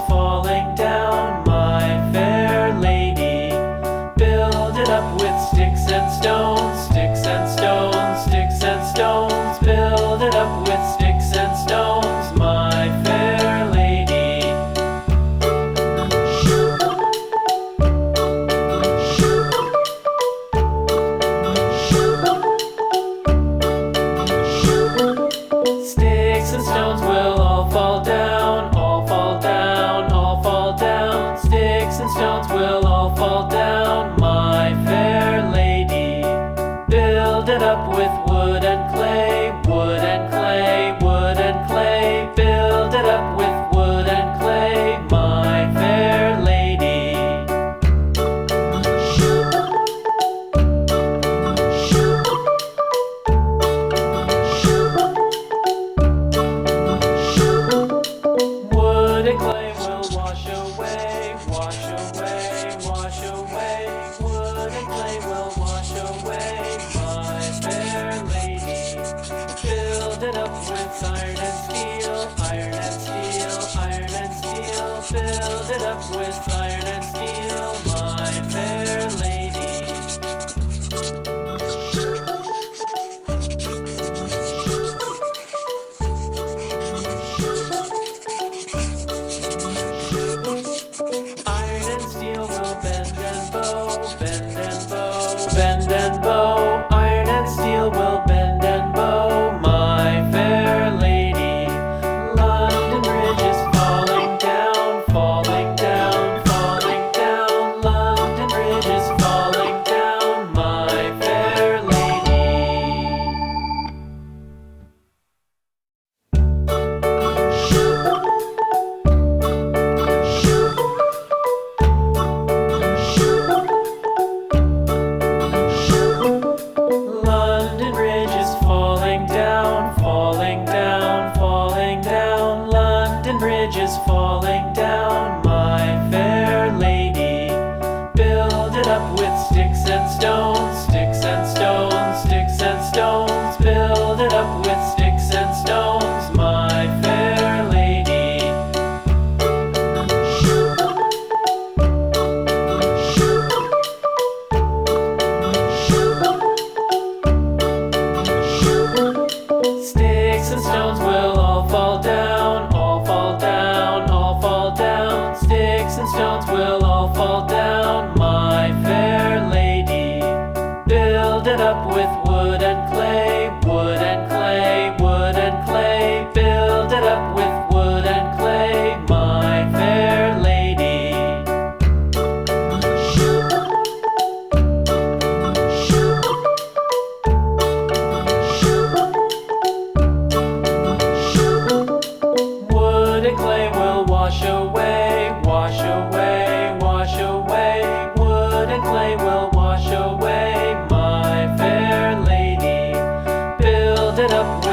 falling down, my fair lady. Build it up with sticks and stones, sticks and stones, sticks and stones. Build it up with sticks and stones, my fair lady. Sticks and stones will all fall down, all fall down, all fall down. Sticks and stones will all fall down, my fair lady. Build it up with wood and clay, wood and clay, wood and clay. Build it up with wood and clay, my fair lady. Wood and clay will wash away, wash away, wash away. Wood and clay will wash away, my fair lady. Build it up with iron and steel, iron and steel, iron and steel. Build it up with iron and steel, my fair lady. Iron and steel will bend and bow, bend and bow, bend and bow. Iron and steel will bend and bow, my fair lady. London Bridge is falling down, falling down, falling down. London Bridge is falling down, my fair lady. London Bridge is falling down, falling down, falling down. London Bridge is falling down, my fair lady. Build it up with sticks and stones, sticks and stones, sticks and stones. Build it up with sticks and stones, my fair lady. Sticks and stones will all fall down, all fall down, all fall down. Sticks and stones will all fall down, my fair lady. Build it up with wood and clay, wood and clay, wood and clay. Build it up with wood and clay, my fair lady. Wood and clay will wash away, wash away, wash away. Wood and clay will wash away, my fair lady. Build it up